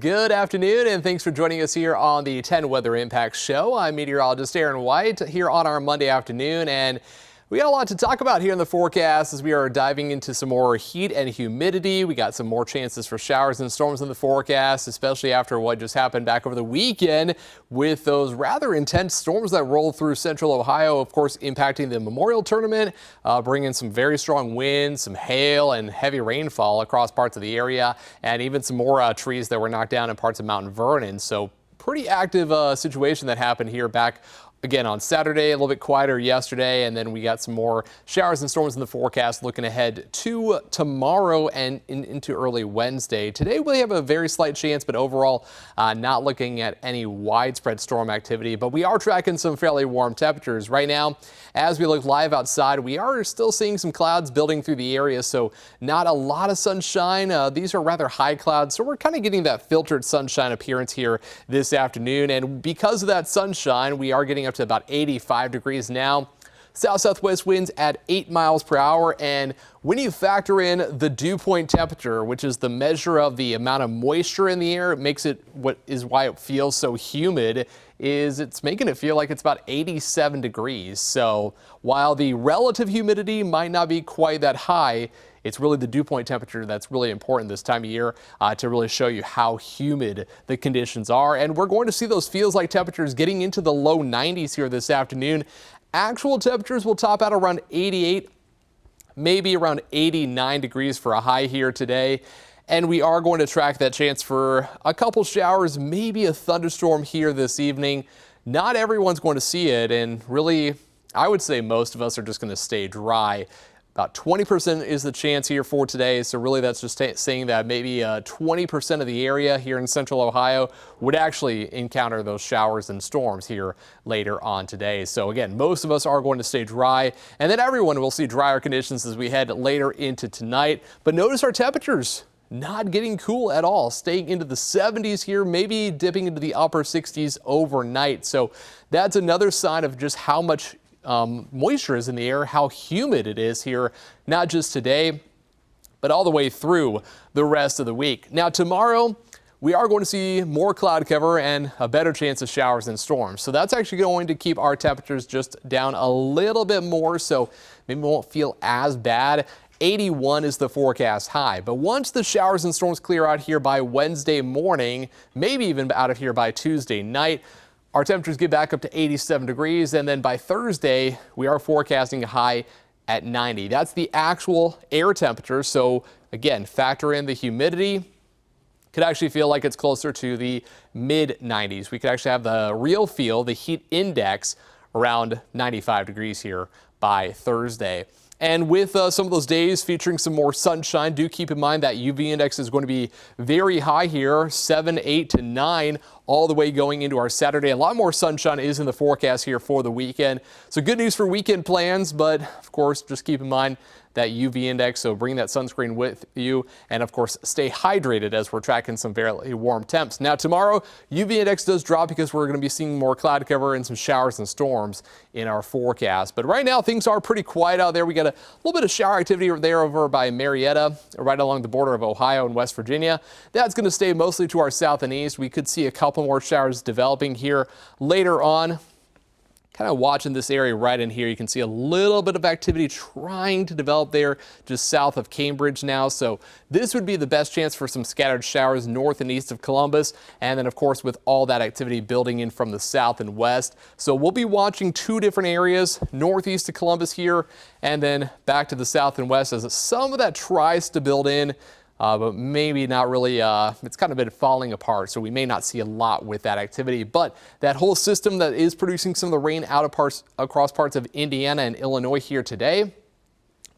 Good afternoon, and thanks for joining us here on the 10 Weather Impact Show. I'm meteorologist Aaron White here on our Monday afternoon, and we got a lot to talk about here in the forecast as we are diving into some more heat and humidity. We got some more chances for showers and storms in the forecast, especially after what just happened back over the weekend with those rather intense storms that rolled through central Ohio, of course, impacting the Memorial Tournament, bringing some very strong winds, some hail and heavy rainfall across parts of the area, and even some more trees that were knocked down in parts of Mount Vernon. So pretty active situation that happened here back again on Saturday, a little bit quieter yesterday, and then we got some more showers and storms in the forecast looking ahead to tomorrow and into early Wednesday. Today we have a very slight chance, but overall not looking at any widespread storm activity, but we are tracking some fairly warm temperatures. Right now, as we look live outside, we are still seeing some clouds building through the area, so not a lot of sunshine. These are rather high clouds, so we're kind of getting that filtered sunshine appearance here this afternoon, and because of that sunshine, we are getting up to about 85 degrees now. South-southwest winds at 8 miles per hour, and when you factor in the dew point temperature, which is the measure of the amount of moisture in the air, it makes it why it feels so humid, is it's making it feel like it's about 87 degrees. So while the relative humidity might not be quite that high, it's really the dew point temperature that's really important this time of year to really show you how humid the conditions are. And we're going to see those feels like temperatures getting into the low 90s here this afternoon. Actual temperatures will top out around 88, maybe around 89 degrees for a high here today. And we are going to track that chance for a couple showers, maybe a thunderstorm here this evening. Not everyone's going to see it, and really, I would say most of us are just going to stay dry. About 20% is the chance here for today, so really that's just saying that maybe 20% of the area here in central Ohio would actually encounter those showers and storms here later on today. So again, most of us are going to stay dry, and then everyone will see drier conditions as we head later into tonight. But notice our temperatures not getting cool at all, staying into the 70s here, maybe dipping into the upper 60s overnight. So that's another sign of just how much moisture is in the air, how humid it is here, not just today, but all the way through the rest of the week. Now tomorrow, we are going to see more cloud cover and a better chance of showers and storms. So that's actually going to keep our temperatures just down a little bit more, so maybe we won't feel as bad. 81 is the forecast high, but once the showers and storms clear out here by Wednesday morning, maybe even out of here by Tuesday night, our temperatures get back up to 87 degrees, and then by Thursday, we are forecasting a high at 90. That's the actual air temperature, so again, factor in the humidity. Could actually feel like it's closer to the mid-90s. We could actually have the real feel, the heat index, around 95 degrees here by Thursday. And with some of those days featuring some more sunshine, do keep in mind that UV index is going to be very high here, 7, 8 to 9, all the way going into our Saturday. A lot more sunshine is in the forecast here for the weekend. So good news for weekend plans, but of course, just keep in mind that UV index, so bring that sunscreen with you, and of course stay hydrated as we're tracking some fairly warm temps. Now tomorrow, UV index does drop because we're going to be seeing more cloud cover and some showers and storms in our forecast. But right now things are pretty quiet out there. We got a little bit of shower activity there over by Marietta, right along the border of Ohio and West Virginia. That's going to stay mostly to our south and east. We could see a couple more showers developing here later on. Kind of watching this area right in here, you can see a little bit of activity trying to develop there just south of Cambridge now. So this would be the best chance for some scattered showers north and east of Columbus. And then of course with all that activity building in from the south and west. So we'll be watching two different areas, northeast of Columbus here, and then back to the south and west as some of that tries to build in. But maybe not really, it's kind of been falling apart, so we may not see a lot with that activity. But that whole system that is producing some of the rain out of across parts of Indiana and Illinois here today,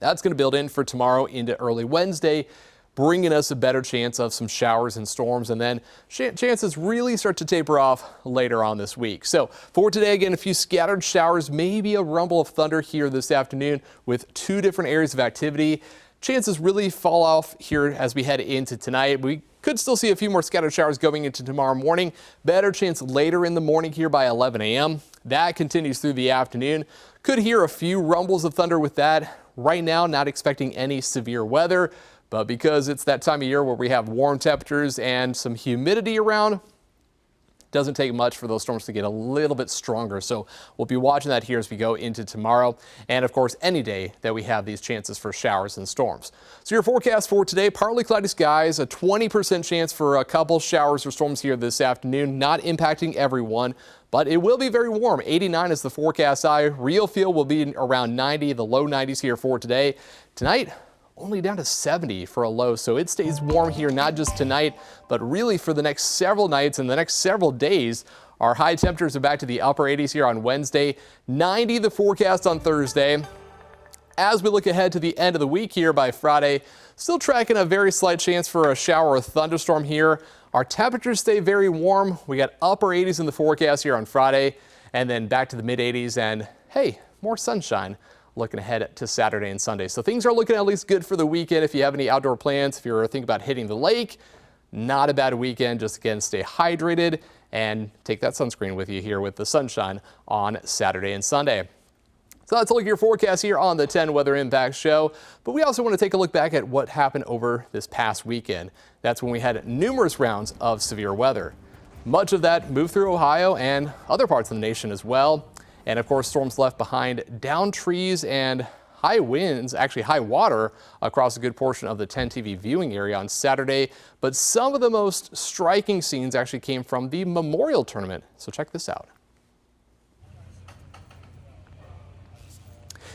that's going to build in for tomorrow into early Wednesday, bringing us a better chance of some showers and storms, and then chances really start to taper off later on this week. So for today, again, a few scattered showers, maybe a rumble of thunder here this afternoon with two different areas of activity. Chances really fall off here as we head into tonight. We could still see a few more scattered showers going into tomorrow morning. Better chance later in the morning here by 11 a.m. That continues through the afternoon. Could hear a few rumbles of thunder with that. Right now, not expecting any severe weather, But because it's that time of year where we have warm temperatures and some humidity around, doesn't take much for those storms to get a little bit stronger. So we'll be watching that here as we go into tomorrow. And of course, any day that we have these chances for showers and storms. So your forecast for today, partly cloudy skies, a 20% chance for a couple showers or storms here this afternoon, not impacting everyone, but it will be very warm. 89 is the forecast high. Real feel will be around 90, the low 90s here for today. Tonight, only down to 70 for a low, so it stays warm here not just tonight, but really for the next several nights and the next several days. Our high temperatures are back to the upper 80s here on Wednesday, 90 the forecast on Thursday. As we look ahead to the end of the week here by Friday, still tracking a very slight chance for a shower or thunderstorm here. Our temperatures stay very warm. We got upper 80s in the forecast here on Friday, and then back to the mid 80s, and hey, more sunshine looking ahead to Saturday and Sunday. So things are looking at least good for the weekend. If you have any outdoor plans, if you're thinking about hitting the lake, not a bad weekend. Just again, stay hydrated and take that sunscreen with you here with the sunshine on Saturday and Sunday. So let's look at your forecast here on the 10 Weather Impact Show. But we also want to take a look back at what happened over this past weekend. That's when we had numerous rounds of severe weather. Much of that moved through Ohio and other parts of the nation as well. And of course, storms left behind downed trees and high winds, actually high water across a good portion of the 10 TV viewing area on Saturday. But some of the most striking scenes actually came from the Memorial Tournament. So check this out.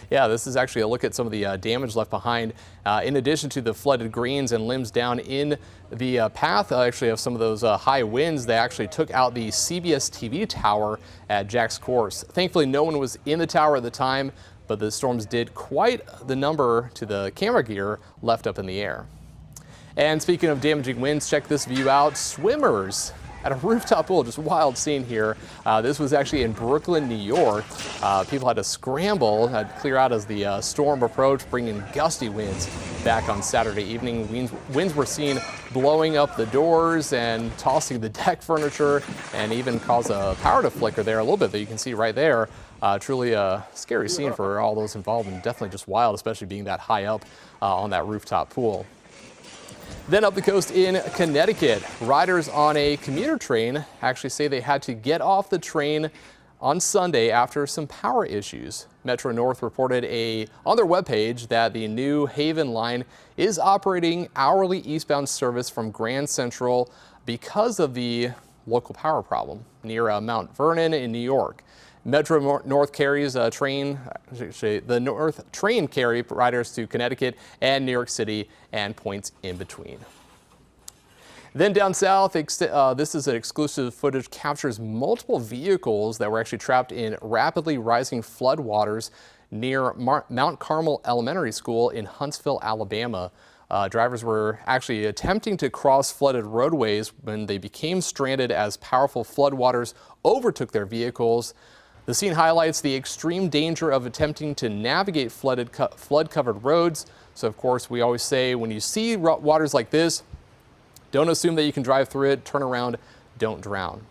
Yeah, this is actually a look at some of the damage left behind. In addition to the flooded greens and limbs down in the path actually of some of those high winds, they actually took out the CBS TV tower at Jack's Course. Thankfully, no one was in the tower at the time, but the storms did quite the number to the camera gear left up in the air. And speaking of damaging winds, check this view out. Swimmers at a rooftop pool, just wild scene here. This was actually in Brooklyn, New York. People had to scramble, had to clear out as the storm approached, bringing gusty winds back on Saturday evening. Winds were seen blowing up the doors and tossing the deck furniture, and even caused a power to flicker there a little bit that you can see right there. Truly a scary scene for all those involved, and definitely just wild, especially being that high up on that rooftop pool. Then up the coast in Connecticut, riders on a commuter train actually say they had to get off the train on Sunday after some power issues. Metro North reported on their webpage that the New Haven line is operating hourly eastbound service from Grand Central because of the local power problem near Mount Vernon in New York. Metro North carries a train, the North train carry riders to Connecticut and New York City and points in between. Then down south, this is an exclusive footage captures multiple vehicles that were actually trapped in rapidly rising floodwaters near Mount Carmel Elementary School in Huntsville, Alabama. Drivers were actually attempting to cross flooded roadways when they became stranded as powerful floodwaters overtook their vehicles. The scene highlights the extreme danger of attempting to navigate flood-covered roads. So, of course, we always say when you see waters like this, don't assume that you can drive through it. Turn around, don't drown.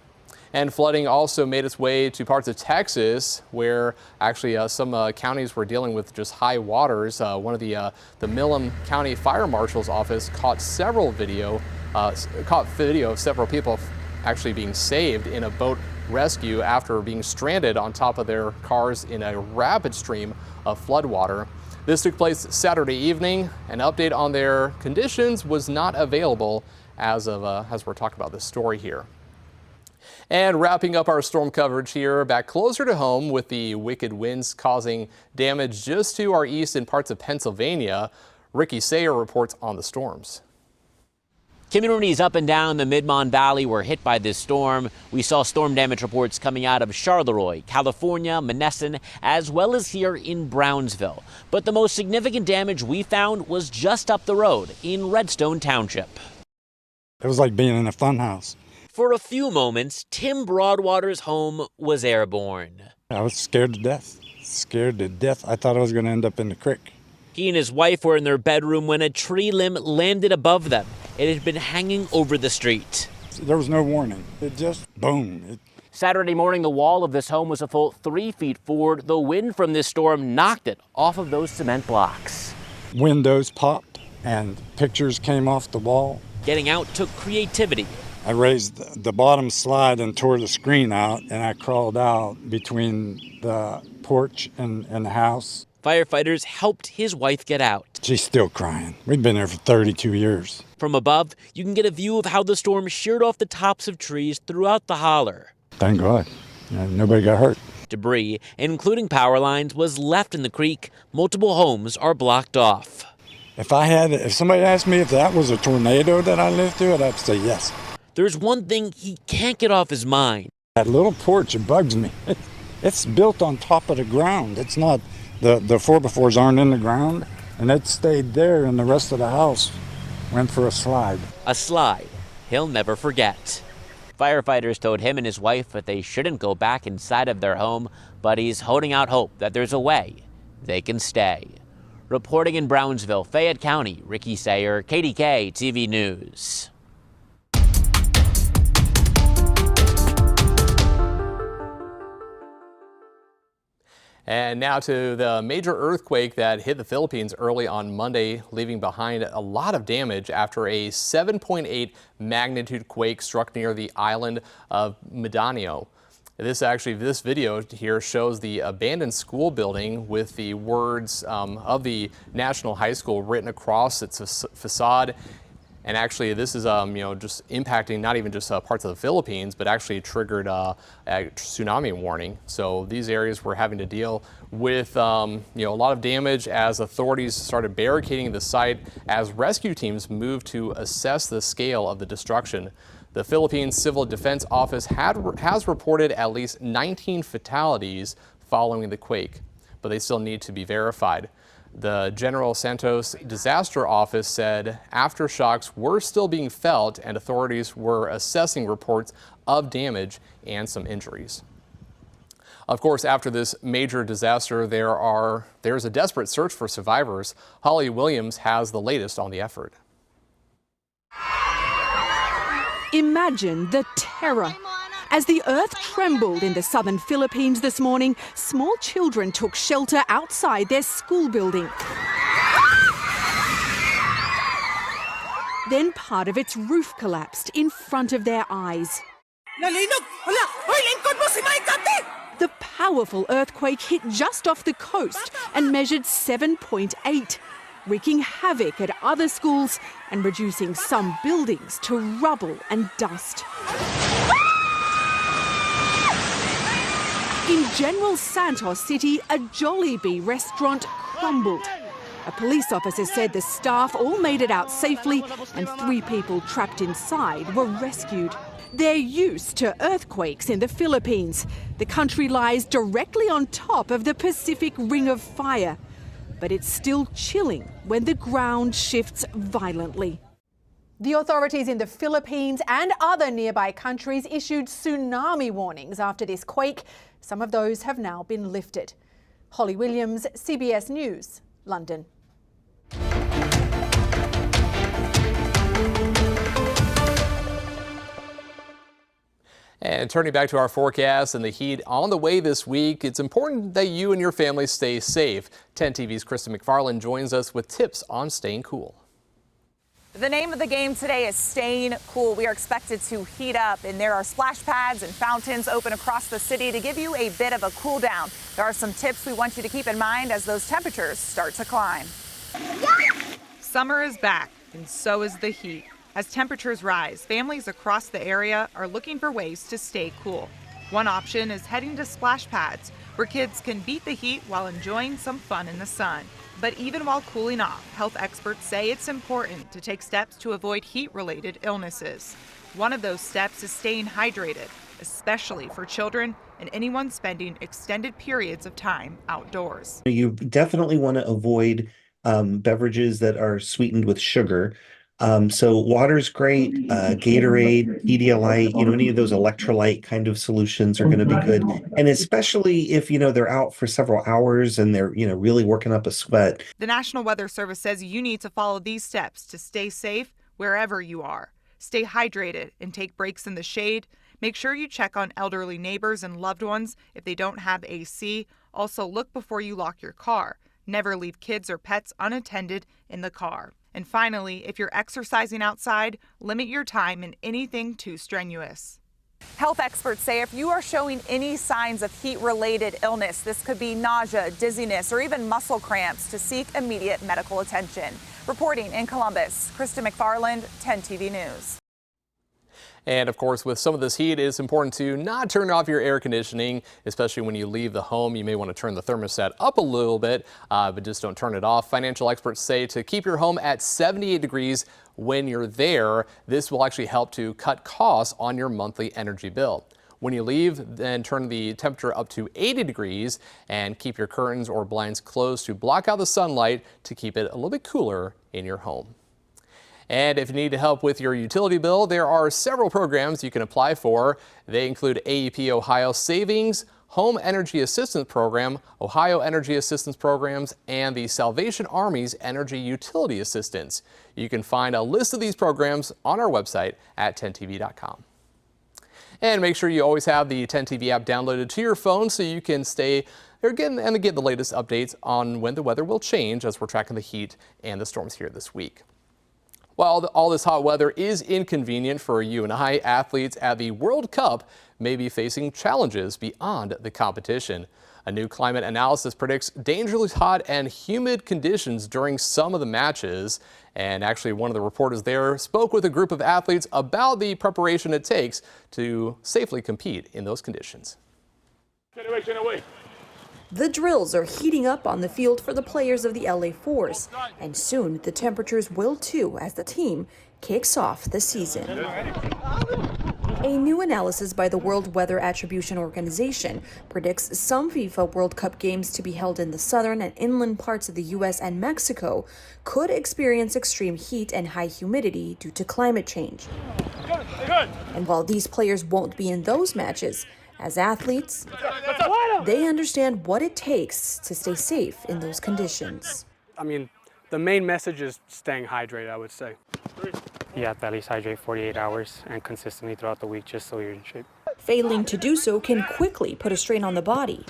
And flooding also made its way to parts of Texas, where actually some counties were dealing with just high waters. One of the Milam County Fire Marshal's office caught video of several people actually being saved in a boat rescue after being stranded on top of their cars in a rapid stream of floodwater. This took place Saturday evening. An update on their conditions was not available as we're talking about this story here. And wrapping up our storm coverage here, back closer to home with the wicked winds causing damage just to our east in parts of Pennsylvania. Ricky Sayer reports on the storms. Communities up and down the Mid-Mon Valley were hit by this storm. We saw storm damage reports coming out of Charleroi, California, Monessen, as well as here in Brownsville. But the most significant damage we found was just up the road in Redstone Township. It was like being in a fun house. For a few moments, Tim Broadwater's home was airborne. I was scared to death. I thought I was going to end up in the creek. He and his wife were in their bedroom when a tree limb landed above them. It had been hanging over the street. There was no warning. It just boom. Saturday morning, the wall of this home was a full 3 feet forward. The wind from this storm knocked it off of those cement blocks. Windows popped. and pictures came off the wall. Getting out took creativity. I raised the bottom slide and tore the screen out, and I crawled out between the porch and the house. Firefighters helped his wife get out. She's still crying. We've been there for 32 years. From above, you can get a view of how the storm sheared off the tops of trees throughout the holler. Thank God. Nobody got hurt. Debris, including power lines, was left in the creek. Multiple homes are blocked off. If somebody asked me if that was a tornado that I lived through, I'd say yes. There's one thing he can't get off his mind. That little porch, it bugs me. It's built on top of the ground. It's not, the 4x4s aren't in the ground, and it stayed there, and the rest of the house went for a slide. A slide he'll never forget. Firefighters told him and his wife that they shouldn't go back inside of their home, but he's holding out hope that there's a way they can stay. Reporting in Brownsville, Fayette County, Ricky Sayer, KDK TV News. And now to the major earthquake that hit the Philippines early on Monday, leaving behind a lot of damage after a 7.8 magnitude quake struck near the island of Mindanao. This video here shows the abandoned school building with the words of the National High School written across its facade. And actually, this is just impacting not even just parts of the Philippines, but actually triggered a tsunami warning. So these areas were having to deal with a lot of damage as authorities started barricading the site as rescue teams moved to assess the scale of the destruction. The Philippines Civil Defense Office has reported at least 19 fatalities following the quake, but they still need to be verified. The General Santos Disaster Office said aftershocks were still being felt and authorities were assessing reports of damage and some injuries. Of course, after this major disaster, there's a desperate search for survivors. Holly Williams has the latest on the effort. Imagine the terror. As the earth trembled in the southern Philippines this morning, small children took shelter outside their school building. Then part of its roof collapsed in front of their eyes. The powerful earthquake hit just off the coast and measured 7.8, wreaking havoc at other schools and reducing some buildings to rubble and dust. In General Santos City, a Jollibee restaurant crumbled. A police officer said the staff all made it out safely and 3 people trapped inside were rescued. They're used to earthquakes in the Philippines. The country lies directly on top of the Pacific Ring of Fire. But it's still chilling when the ground shifts violently. The authorities in the Philippines and other nearby countries issued tsunami warnings after this quake. Some of those have now been lifted. Holly Williams, CBS News, London. And turning back to our forecast and the heat on the way this week, it's important that you and your family stay safe. 10 TV's Kristen McFarland joins us with tips on staying cool. The name of the game today is staying cool. We are expected to heat up, and there are splash pads and fountains open across the city to give you a bit of a cool down. There are some tips we want you to keep in mind as those temperatures start to climb. Summer is back, and so is the heat. As temperatures rise, families across the area are looking for ways to stay cool. One option is heading to splash pads, where kids can beat the heat while enjoying some fun in the sun. But even while cooling off, health experts say it's important to take steps to avoid heat-related illnesses. One of those steps is staying hydrated, especially for children and anyone spending extended periods of time outdoors. You definitely want to avoid beverages that are sweetened with sugar. So water's great, Gatorade, Pedialyte, any of those electrolyte kind of solutions are going to be good. And especially if, they're out for several hours and they're, really working up a sweat. The National Weather Service says you need to follow these steps to stay safe wherever you are. Stay hydrated and take breaks in the shade. Make sure you check on elderly neighbors and loved ones if they don't have AC. Also, look before you lock your car. Never leave kids or pets unattended in the car. And finally, if you're exercising outside, limit your time in anything too strenuous. Health experts say if you are showing any signs of heat-related illness, this could be nausea, dizziness, or even muscle cramps, to seek immediate medical attention. Reporting in Columbus, Krista McFarland, 10 TV News. And of course, with some of this heat, it's important to not turn off your air conditioning, especially when you leave the home. You may want to turn the thermostat up a little bit, but just don't turn it off. Financial experts say to keep your home at 78 degrees when you're there. This will actually help to cut costs on your monthly energy bill. When you leave, then turn the temperature up to 80 degrees and keep your curtains or blinds closed to block out the sunlight to keep it a little bit cooler in your home. And if you need help with your utility bill, there are several programs you can apply for. They include AEP Ohio Savings, Home Energy Assistance Program, Ohio Energy Assistance Programs, and the Salvation Army's Energy Utility Assistance. You can find a list of these programs on our website at 10tv.com. And make sure you always have the 10TV app downloaded to your phone so you can stay get the latest updates on when the weather will change as we're tracking the heat and the storms here this week. While all this hot weather is inconvenient for you and I, athletes at the World Cup may be facing challenges beyond the competition. A new climate analysis predicts dangerously hot and humid conditions during some of the matches. And actually, one of the reporters there spoke with a group of athletes about the preparation it takes to safely compete in those conditions. The drills are heating up on the field for the players of the LA Force, and soon the temperatures will too as the team kicks off the season. A new analysis by the World Weather Attribution Organization predicts some FIFA World Cup games to be held in the southern and inland parts of the U.S. and Mexico could experience extreme heat and high humidity due to climate change. And while these players won't be in those matches, as athletes, they understand what it takes to stay safe in those conditions. I mean, the main message is staying hydrated, I would say. You have to at least hydrate 48 hours and consistently throughout the week just so you're in shape. Failing to do so can quickly put a strain on the body.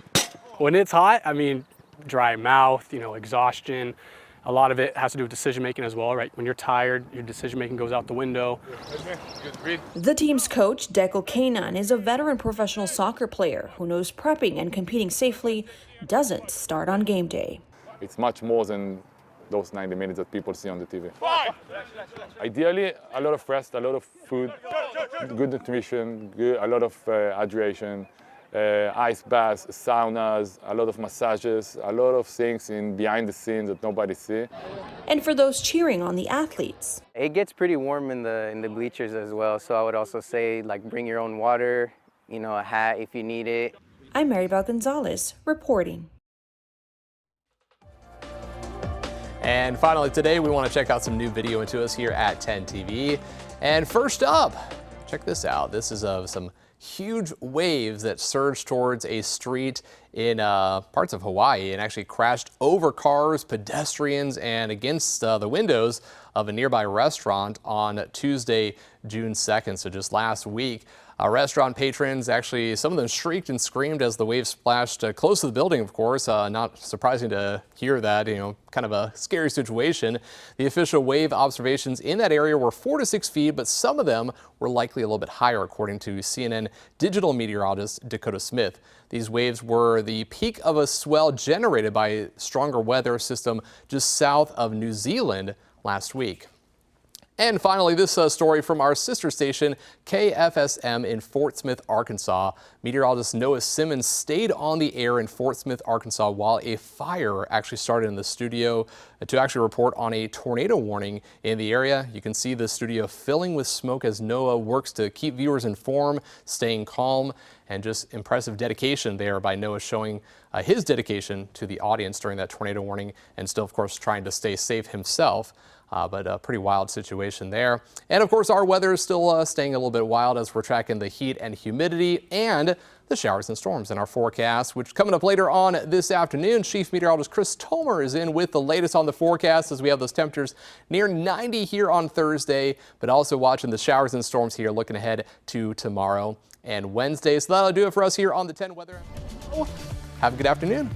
When it's hot, I mean, dry mouth, exhaustion. A lot of it has to do with decision making as well, right? When you're tired, your decision making goes out the window. The team's coach, Dekel Kanan, is a veteran professional soccer player who knows prepping and competing safely doesn't start on game day. It's much more than those 90 minutes that people see on the TV. Ideally, a lot of rest, a lot of food, good nutrition, a lot of hydration. Ice baths, saunas, a lot of massages, a lot of things behind the scenes that nobody sees. And for those cheering on the athletes, it gets pretty warm in the bleachers as well. So I would also say, bring your own water, a hat if you need it. I'm Maribel Gonzalez reporting. And finally today, we want to check out some new video into us here at 10 TV. And first up, check this out. This is of some huge waves that surged towards a street in parts of Hawaii and actually crashed over cars, pedestrians, and against the windows of a nearby restaurant on Tuesday, June 2nd, so just last week. Restaurant patrons, actually, some of them shrieked and screamed as the waves splashed close to the building, of course. Not surprising to hear that, kind of a scary situation. The official wave observations in that area were 4 to 6 feet, but some of them were likely a little bit higher, according to CNN digital meteorologist Dakota Smith. These waves were the peak of a swell generated by a stronger weather system just south of New Zealand last week. And finally, this story from our sister station, KFSM in Fort Smith, Arkansas. Meteorologist Noah Simmons stayed on the air in Fort Smith, Arkansas, while a fire actually started in the studio to actually report on a tornado warning in the area. You can see the studio filling with smoke as Noah works to keep viewers informed, staying calm, and just impressive dedication there by Noah showing his dedication to the audience during that tornado warning and still, of course, trying to stay safe himself. But a pretty wild situation there. And of course, our weather is still staying a little bit wild as we're tracking the heat and humidity and the showers and storms in our forecast, which coming up later on this afternoon. Chief Meteorologist Chris Tomer is in with the latest on the forecast as we have those temperatures near 90 here on Thursday, but also watching the showers and storms here looking ahead to tomorrow and Wednesday. So that'll do it for us here on the 10 Weather. Have a good afternoon.